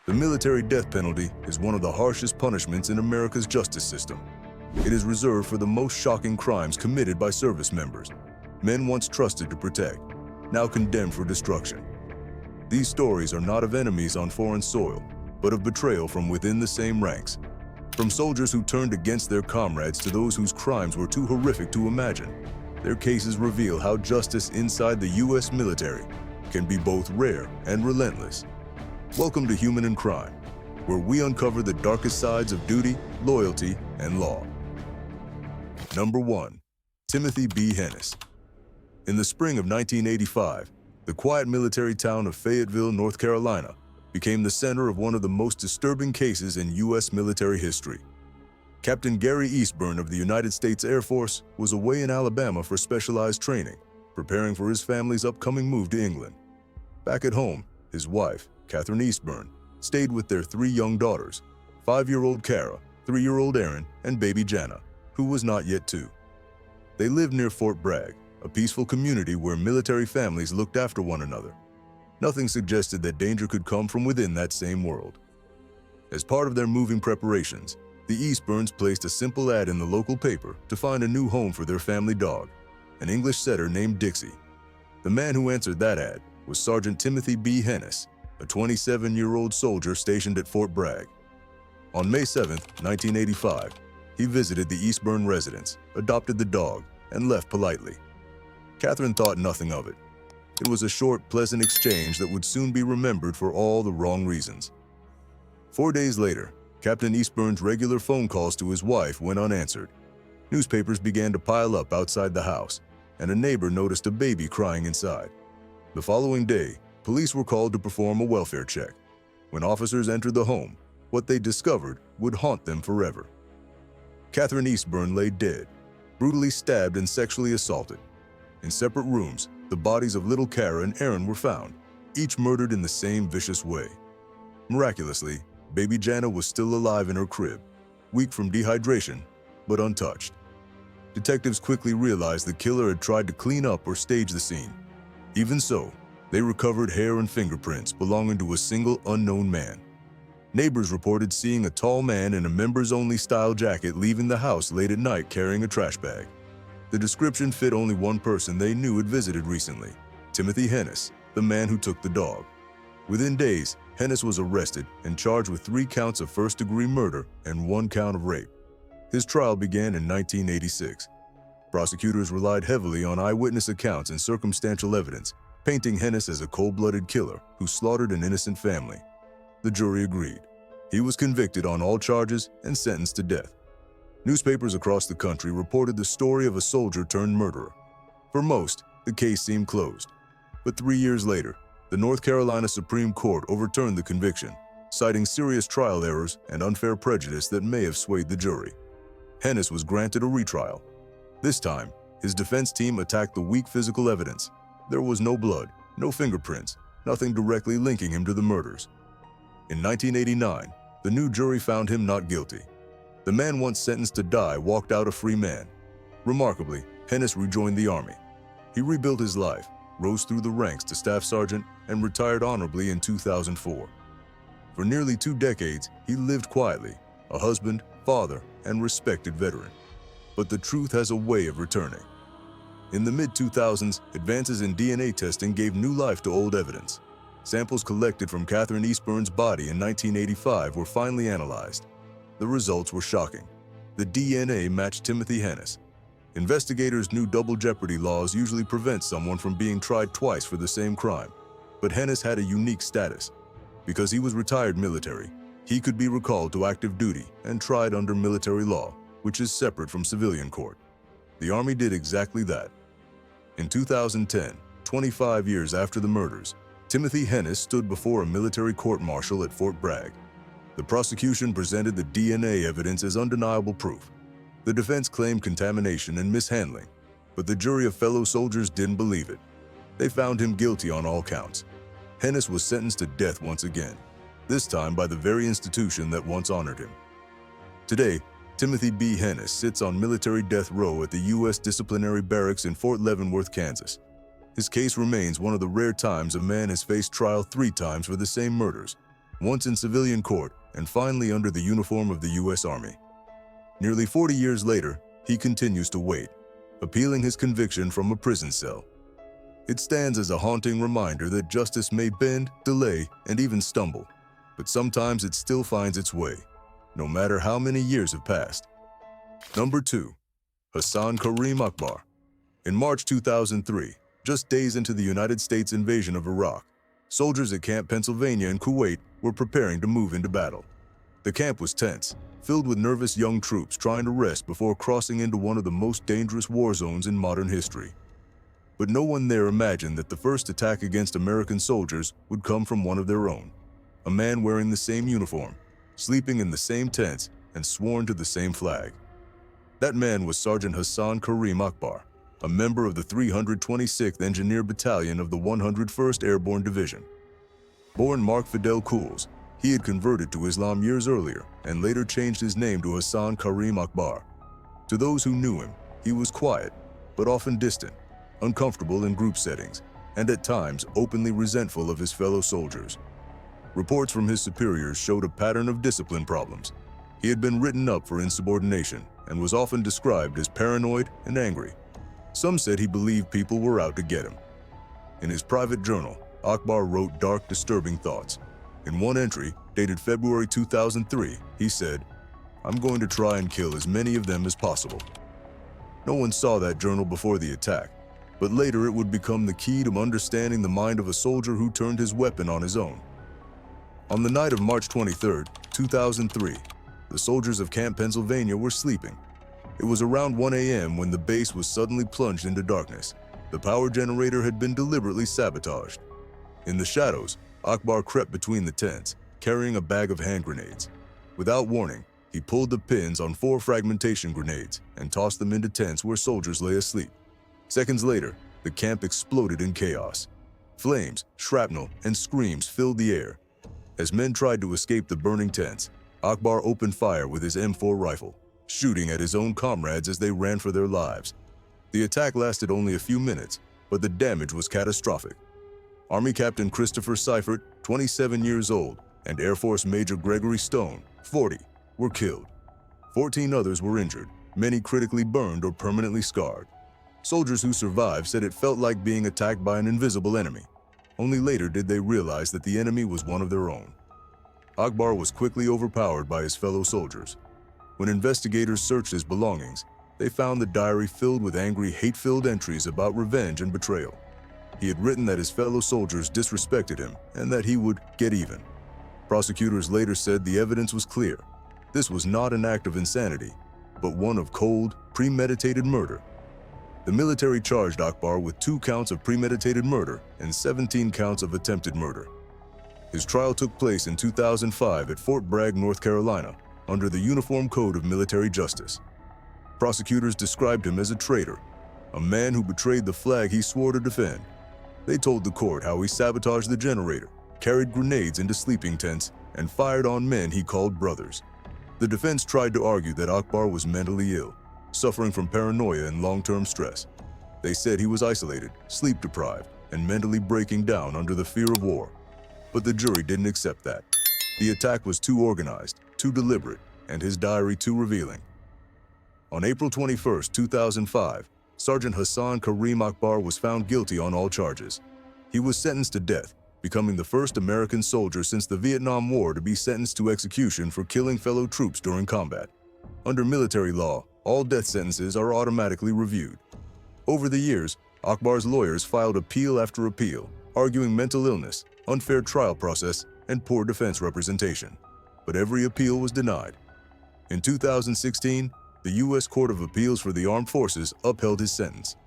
The military death penalty is one of the harshest punishments in America's justice system. It is reserved for the most shocking crimes committed by service members, men once trusted to protect, now condemned for destruction. These stories are not of enemies on foreign soil, but of betrayal from within the same ranks. From soldiers who turned against their comrades to those whose crimes were too horrific to imagine, their cases reveal how justice inside the U.S. military can be both rare and relentless. Welcome to Human and Crime, where we uncover the darkest sides of duty, loyalty, and law. Number 1. Timothy B. Hennis. In the spring of 1985, the quiet military town of Fayetteville, North Carolina, became the center of one of the most disturbing cases in U.S. military history. Captain Gary Eastburn of the United States Air Force was away in Alabama for specialized training, preparing for his family's upcoming move to England. Back at home, his wife, Catherine Eastburn, stayed with their 3 young daughters, 5-year-old Kara, 3-year-old Erin, and baby Jana, who was not yet 2. They lived near Fort Bragg, a peaceful community where military families looked after one another. Nothing suggested that danger could come from within that same world. As part of their moving preparations, the Eastburns placed a simple ad in the local paper to find a new home for their family dog, an English setter named Dixie. The man who answered that ad was Sergeant Timothy B. Hennis, a 27-year-old soldier stationed at Fort Bragg. On May 7, 1985, he visited the Eastburn residence, adopted the dog, and left politely. Catherine thought nothing of it. It was a short, pleasant exchange that would soon be remembered for all the wrong reasons. 4 days later, Captain Eastburn's regular phone calls to his wife went unanswered. Newspapers began to pile up outside the house, and a neighbor noticed a baby crying inside. The following day, police were called to perform a welfare check. When officers entered the home, what they discovered would haunt them forever. Catherine Eastburn lay dead, brutally stabbed and sexually assaulted. In separate rooms, the bodies of little Kara and Erin were found, each murdered in the same vicious way. Miraculously, baby Jana was still alive in her crib, weak from dehydration, but untouched. Detectives quickly realized the killer had tried to clean up or stage the scene. Even so, they recovered hair and fingerprints belonging to a single unknown man. Neighbors reported seeing a tall man in a members-only style jacket leaving the house late at night carrying a trash bag. The description fit only one person they knew had visited recently, Timothy Hennis, the man who took the dog. Within days, Hennis was arrested and charged with 3 counts of first-degree murder and 1 count of rape. His trial began in 1986. Prosecutors relied heavily on eyewitness accounts and circumstantial evidence, painting Hennis as a cold-blooded killer who slaughtered an innocent family. The jury agreed. He was convicted on all charges and sentenced to death. Newspapers across the country reported the story of a soldier turned murderer. For most, the case seemed closed. But 3 years later, the North Carolina Supreme Court overturned the conviction, citing serious trial errors and unfair prejudice that may have swayed the jury. Hennis was granted a retrial. This time, his defense team attacked the weak physical evidence. There was no blood, no fingerprints, nothing directly linking him to the murders. In 1989, the new jury found him not guilty. The man once sentenced to die walked out a free man. Remarkably, Hennis rejoined the Army. He rebuilt his life, rose through the ranks to staff sergeant, and retired honorably in 2004. For nearly 2 decades, he lived quietly, a husband, father, and respected veteran. But the truth has a way of returning. In the mid-2000s, advances in DNA testing gave new life to old evidence. Samples collected from Catherine Eastburn's body in 1985 were finally analyzed. The results were shocking. The DNA matched Timothy Hennis. Investigators knew double jeopardy laws usually prevent someone from being tried twice for the same crime. But Hennis had a unique status. Because he was retired military, he could be recalled to active duty and tried under military law, which is separate from civilian court. The Army did exactly that. In 2010, 25 years after the murders, Timothy Hennis stood before a military court-martial at Fort Bragg. The prosecution presented the DNA evidence as undeniable proof. The defense claimed contamination and mishandling, but the jury of fellow soldiers didn't believe it. They found him guilty on all counts. Hennis was sentenced to death once again, this time by the very institution that once honored him. Today, Timothy B. Hennis sits on military death row at the U.S. Disciplinary Barracks in Fort Leavenworth, Kansas. His case remains one of the rare times a man has faced trial 3 times for the same murders. once in civilian court, and finally under the uniform of the U.S. Army. Nearly 40 years later, he continues to wait, appealing his conviction from a prison cell. It stands as a haunting reminder that justice may bend, delay, and even stumble, but sometimes it still finds its way, no matter how many years have passed. Number 2. Hassan Karim Akbar. In March 2003, just days into the United States invasion of Iraq, soldiers at Camp Pennsylvania in Kuwait were preparing to move into battle. The camp was tense, filled with nervous young troops trying to rest before crossing into one of the most dangerous war zones in modern history. But no one there imagined that the first attack against American soldiers would come from one of their own, a man wearing the same uniform, sleeping in the same tents, and sworn to the same flag. That man was Sergeant Hassan Karim Akbar, a member of the 326th Engineer Battalion of the 101st Airborne Division. Born Mark Fidel Cools, he had converted to Islam years earlier and later changed his name to Hassan Karim Akbar. To those who knew him, he was quiet, but often distant, uncomfortable in group settings, and at times openly resentful of his fellow soldiers. Reports from his superiors showed a pattern of discipline problems. He had been written up for insubordination and was often described as paranoid and angry. Some said he believed people were out to get him. In his private journal, Akbar wrote dark, disturbing thoughts. In one entry, dated February 2003, he said, "I'm going to try and kill as many of them as possible." No one saw that journal before the attack, but later it would become the key to understanding the mind of a soldier who turned his weapon on his own. On the night of March 23, 2003, the soldiers of Camp Pennsylvania were sleeping. It was around 1 a.m. when the base was suddenly plunged into darkness. The power generator had been deliberately sabotaged. In the shadows, Akbar crept between the tents, carrying a bag of hand grenades. Without warning, he pulled the pins on 4 fragmentation grenades and tossed them into tents where soldiers lay asleep. Seconds later, the camp exploded in chaos. Flames, shrapnel, and screams filled the air. As men tried to escape the burning tents, Akbar opened fire with his M4 rifle, shooting at his own comrades as they ran for their lives. The attack lasted only a few minutes, but the damage was catastrophic. Army Captain Christopher Seifert, 27 years old, and Air Force Major Gregory Stone, 40, were killed. 14 others were injured, many critically burned or permanently scarred. Soldiers who survived said it felt like being attacked by an invisible enemy. Only later did they realize that the enemy was one of their own. Akbar was quickly overpowered by his fellow soldiers. When investigators searched his belongings, they found the diary filled with angry, hate-filled entries about revenge and betrayal. He had written that his fellow soldiers disrespected him and that he would get even. Prosecutors later said the evidence was clear. This was not an act of insanity, but one of cold, premeditated murder. The military charged Akbar with 2 counts of premeditated murder and 17 counts of attempted murder. His trial took place in 2005 at Fort Bragg, North Carolina, under the Uniform Code of Military Justice. Prosecutors described him as a traitor, a man who betrayed the flag he swore to defend. They told the court how he sabotaged the generator, carried grenades into sleeping tents, and fired on men he called brothers. The defense tried to argue that Akbar was mentally ill, suffering from paranoia and long-term stress. They said he was isolated, sleep-deprived, and mentally breaking down under the fear of war. But the jury didn't accept that. The attack was too organized, too deliberate, and his diary too revealing. On April 21, 2005, Sergeant Hassan Karim Akbar was found guilty on all charges. He was sentenced to death, becoming the first American soldier since the Vietnam War to be sentenced to execution for killing fellow troops during combat. Under military law, all death sentences are automatically reviewed. Over the years, Akbar's lawyers filed appeal after appeal, arguing mental illness, unfair trial process, and poor defense representation. But every appeal was denied. In 2016, the U.S. Court of Appeals for the Armed Forces upheld his sentence.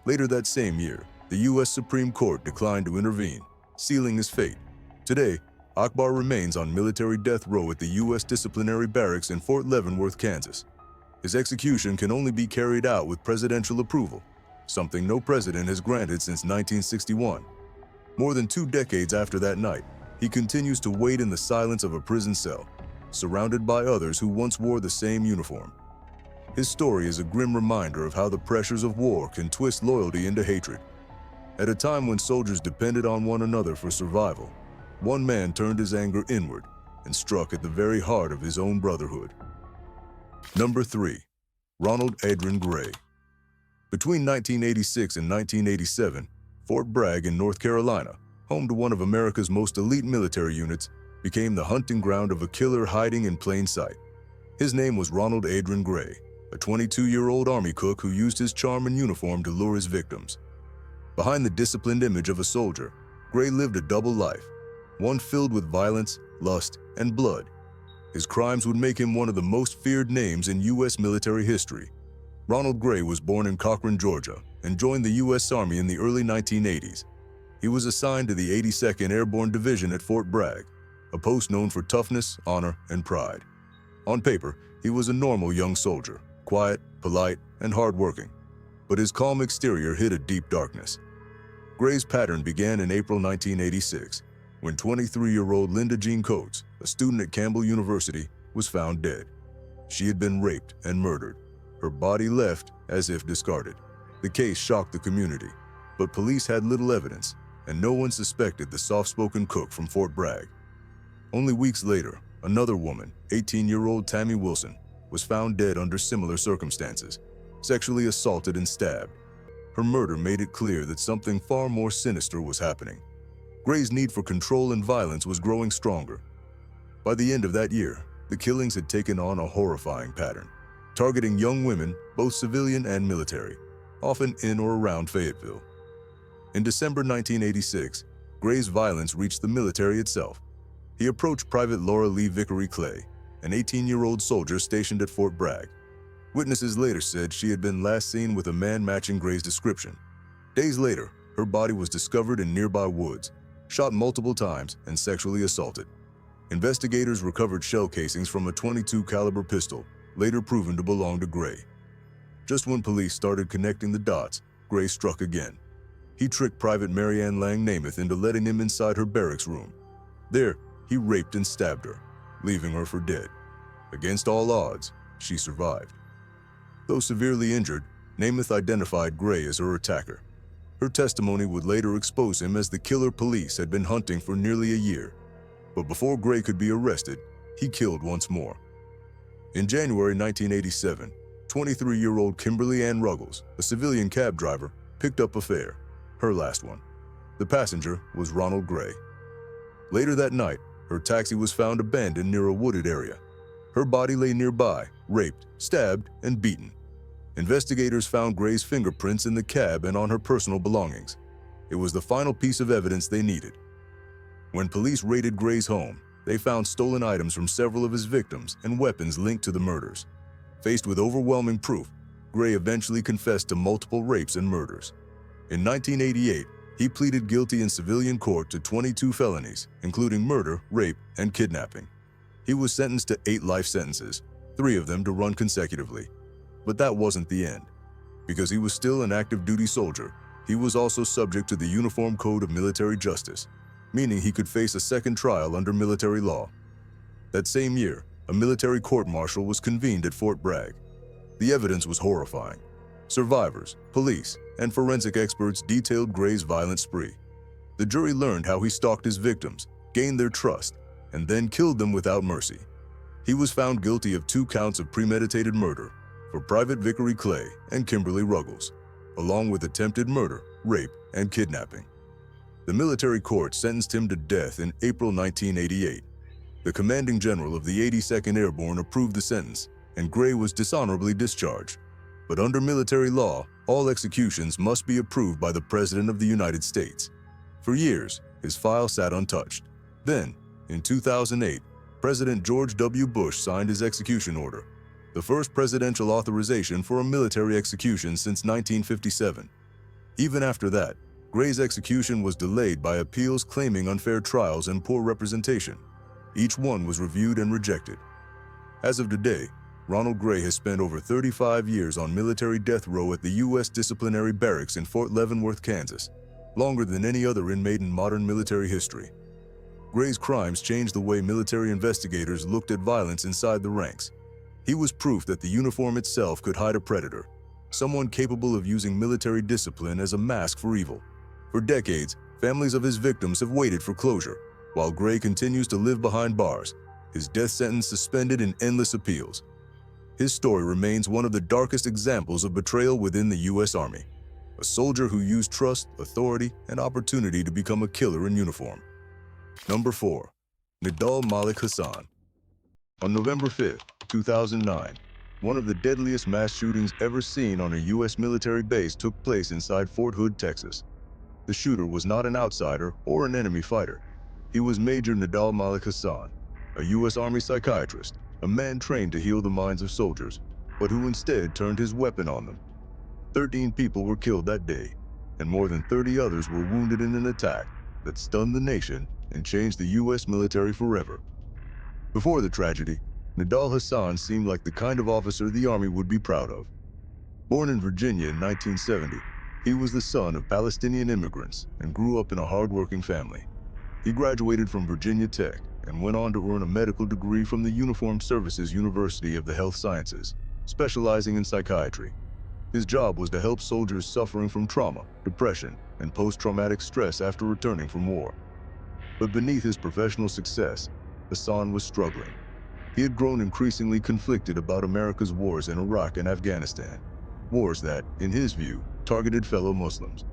Later that same year, the U.S. Supreme Court declined to intervene, sealing his fate. Today, Akbar remains on military death row at the U.S. Disciplinary Barracks in Fort Leavenworth, Kansas. His execution can only be carried out with presidential approval, something no president has granted since 1961. More than 2 decades after that night, he continues to wait in the silence of a prison cell, surrounded by others who once wore the same uniform. His story is a grim reminder of how the pressures of war can twist loyalty into hatred. At a time when soldiers depended on one another for survival, one man turned his anger inward and struck at the very heart of his own brotherhood. Number 3. Ronald Adrin Gray. Between 1986 and 1987, Fort Bragg in North Carolina, home to one of America's most elite military units, became the hunting ground of a killer hiding in plain sight. His name was Ronald Adrin Gray, a 22-year-old Army cook who used his charm and uniform to lure his victims. Behind the disciplined image of a soldier, Gray lived a double life, one filled with violence, lust, and blood. His crimes would make him one of the most feared names in U.S. military history. Ronald Gray was born in Cochran, Georgia, and joined the U.S. Army in the early 1980s. He was assigned to the 82nd Airborne Division at Fort Bragg, a post known for toughness, honor, and pride. On paper, he was a normal young soldier, quiet, polite, and hardworking, but his calm exterior hid a deep darkness. Gray's pattern began in April 1986, when 23-year-old Linda Jean Coates, a student at Campbell University, was found dead. She had been raped and murdered, her body left as if discarded. The case shocked the community, but police had little evidence, and no one suspected the soft-spoken cook from Fort Bragg. Only weeks later, another woman, 18-year-old Tammy Wilson, was found dead under similar circumstances, sexually assaulted and stabbed. Her murder made it clear that something far more sinister was happening. Gray's need for control and violence was growing stronger. By the end of that year, the killings had taken on a horrifying pattern, targeting young women, both civilian and military, often in or around Fayetteville. In December 1986, Gray's violence reached the military itself. He approached Private Laura Lee Vickery Clay, an 18-year-old soldier stationed at Fort Bragg. Witnesses later said she had been last seen with a man matching Gray's description. Days later, her body was discovered in nearby woods, shot multiple times, and sexually assaulted. Investigators recovered shell casings from a .22 caliber pistol, later proven to belong to Gray. Just when police started connecting the dots, Gray struck again. He tricked Private Mary Ann Lang Namath into letting him inside her barracks room. There, he raped and stabbed her, leaving her for dead. Against all odds, she survived. Though severely injured, Namath identified Gray as her attacker. Her testimony would later expose him as the killer police had been hunting for nearly a year. But before Gray could be arrested, he killed once more. In January 1987, 23-year-old Kimberly Ann Ruggles, a civilian cab driver, picked up a fare, her last one. The passenger was Ronald Gray. Later that night, her taxi was found abandoned near a wooded area. Her body lay nearby, raped, stabbed, and beaten. Investigators found Gray's fingerprints in the cab and on her personal belongings. It was the final piece of evidence they needed. When police raided Gray's home, they found stolen items from several of his victims and weapons linked to the murders. Faced with overwhelming proof, Gray eventually confessed to multiple rapes and murders. In 1988, he pleaded guilty in civilian court to 22 felonies, including murder, rape, and kidnapping. He was sentenced to 8 life sentences, 3 of them to run consecutively. But that wasn't the end. Because he was still an active duty soldier, he was also subject to the Uniform Code of Military Justice, meaning he could face a second trial under military law. That same year, a military court-martial was convened at Fort Bragg. The evidence was horrifying. Survivors, police, and forensic experts detailed Gray's violent spree. The jury learned how he stalked his victims, gained their trust, and then killed them without mercy. He was found guilty of 2 counts of premeditated murder for Private Vickery Clay and Kimberly Ruggles, along with attempted murder, rape, and kidnapping. The military court sentenced him to death in April 1988. The commanding general of the 82nd Airborne approved the sentence, and Gray was dishonorably discharged. But under military law, all executions must be approved by the President of the United States. For years, his file sat untouched. Then, in 2008, President George W. Bush signed his execution order, the first presidential authorization for a military execution since 1957. Even after that, Gray's execution was delayed by appeals claiming unfair trials and poor representation. Each one was reviewed and rejected. As of today, Ronald Gray has spent over 35 years on military death row at the U.S. Disciplinary Barracks in Fort Leavenworth, Kansas, longer than any other inmate in modern military history. Gray's crimes changed the way military investigators looked at violence inside the ranks. He was proof that the uniform itself could hide a predator, someone capable of using military discipline as a mask for evil. For decades, families of his victims have waited for closure, While Gray continues to live behind bars, his death sentence suspended in endless appeals. His story remains one of the darkest examples of betrayal within the U.S. Army. A soldier who used trust, authority, and opportunity to become a killer in uniform. Number 4. Nidal Malik Hasan. On November 5, 2009, one of the deadliest mass shootings ever seen on a U.S. military base took place inside Fort Hood, Texas. The shooter was not an outsider or an enemy fighter. He was Major Nidal Malik Hasan, a U.S. Army psychiatrist, a man trained to heal the minds of soldiers, but who instead turned his weapon on them. 13 people were killed that day, and more than 30 others were wounded in an attack that stunned the nation and changed the U.S. military forever. Before the tragedy, Nidal Hasan seemed like the kind of officer the Army would be proud of. Born in Virginia in 1970, he was the son of Palestinian immigrants and grew up in a hard-working family. He graduated from Virginia Tech and went on to earn a medical degree from the Uniformed Services University of the Health Sciences, specializing in psychiatry. His job was to help soldiers suffering from trauma, depression, and post-traumatic stress after returning from war. But beneath his professional success, Hasan was struggling. He had grown increasingly conflicted about America's wars in Iraq and Afghanistan, wars that, in his view, targeted fellow Muslims.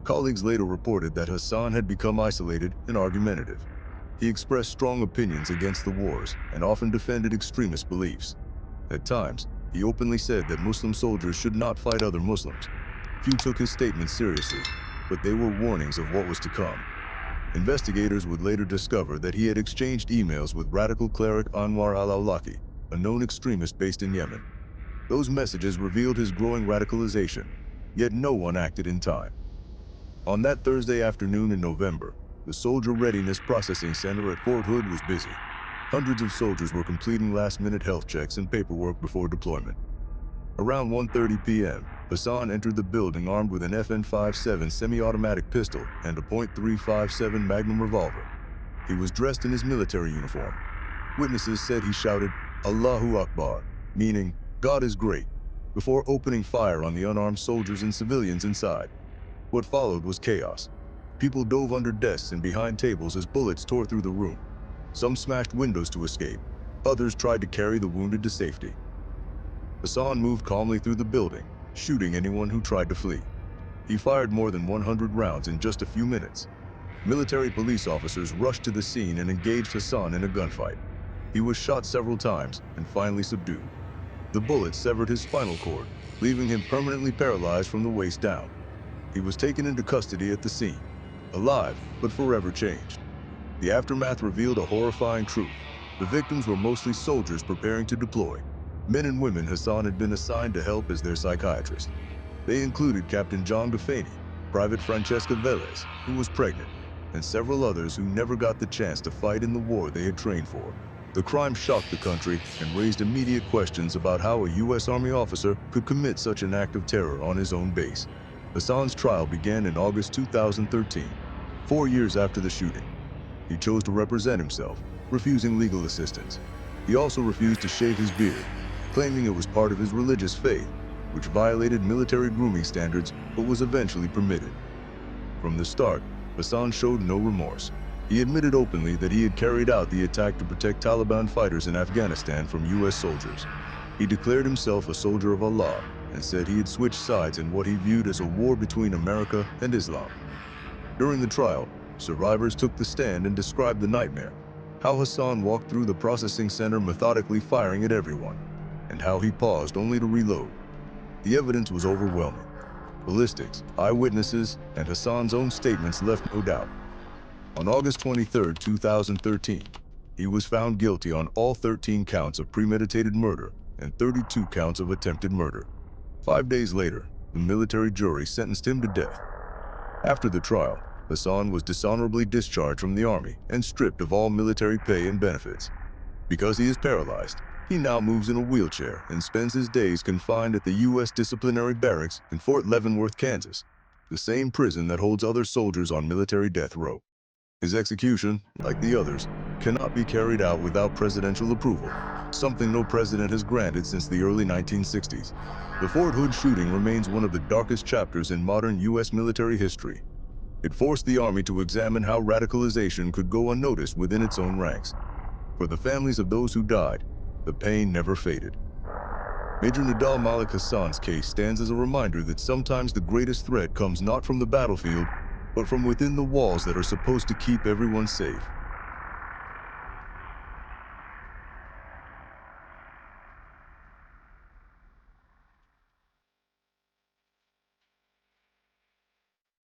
Colleagues later reported that Hasan had become isolated and argumentative. He expressed strong opinions against the wars and often defended extremist beliefs. At times, he openly said that Muslim soldiers should not fight other Muslims. Few took his statements seriously, but they were warnings of what was to come. Investigators would later discover that he had exchanged emails with radical cleric Anwar al-Awlaki, a known extremist based in Yemen. Those messages revealed his growing radicalization, yet no one acted in time. On that Thursday afternoon in November, the Soldier Readiness Processing Center at Fort Hood was busy. Hundreds of soldiers were completing last-minute health checks and paperwork before deployment. Around 1:30 p.m., Hasan entered the building armed with an FN-57 semi-automatic pistol and a .357 Magnum revolver. He was dressed in his military uniform. Witnesses said he shouted, "Allahu Akbar," meaning, "God is great," before opening fire on the unarmed soldiers and civilians inside. What followed was chaos. People dove under desks and behind tables as bullets tore through the room. Some smashed windows to escape. Others tried to carry the wounded to safety. Hasan moved calmly through the building, shooting anyone who tried to flee. He fired more than 100 rounds in just a few minutes. Military police officers rushed to the scene and engaged Hasan in a gunfight. He was shot several times and finally subdued. The bullet severed his spinal cord, leaving him permanently paralyzed from the waist down. He was taken into custody at the scene, alive but forever changed. The aftermath revealed a horrifying truth. The victims were mostly soldiers preparing to deploy. Men and women Hasan had been assigned to help as their psychiatrist. They included Captain John Gaffani, Private Francesca Velez, who was pregnant, and several others who never got the chance to fight in the war they had trained for. The crime shocked the country and raised immediate questions about how a U.S. Army officer could commit such an act of terror on his own base. Hasan's trial began in August 2013, 4 years after the shooting. He chose to represent himself, refusing legal assistance. He also refused to shave his beard, claiming it was part of his religious faith, which violated military grooming standards but was eventually permitted. From the start, Hasan showed no remorse. He admitted openly that he had carried out the attack to protect Taliban fighters in Afghanistan from U.S. soldiers. He declared himself a soldier of Allah and said he had switched sides in what he viewed as a war between America and Islam. During the trial, survivors took the stand and described the nightmare, how Hasan walked through the processing center methodically firing at everyone, and how he paused only to reload. The evidence was overwhelming. Ballistics, eyewitnesses, and Hasan's own statements left no doubt. On August 23, 2013, he was found guilty on all 13 counts of premeditated murder and 32 counts of attempted murder. 5 days later, the military jury sentenced him to death. After the trial, Hasan was dishonorably discharged from the Army and stripped of all military pay and benefits. Because he is paralyzed, he now moves in a wheelchair and spends his days confined at the U.S. Disciplinary Barracks in Fort Leavenworth, Kansas, the same prison that holds other soldiers on military death row. His execution, like the others, cannot be carried out without presidential approval, something no president has granted since the early 1960s. The Fort Hood shooting remains one of the darkest chapters in modern U.S. military history. It forced the army to examine how radicalization could go unnoticed within its own ranks. For the families of those who died, the pain never faded. Major Nidal Malik Hasan's case stands as a reminder that sometimes the greatest threat comes not from the battlefield, but from within the walls that are supposed to keep everyone safe.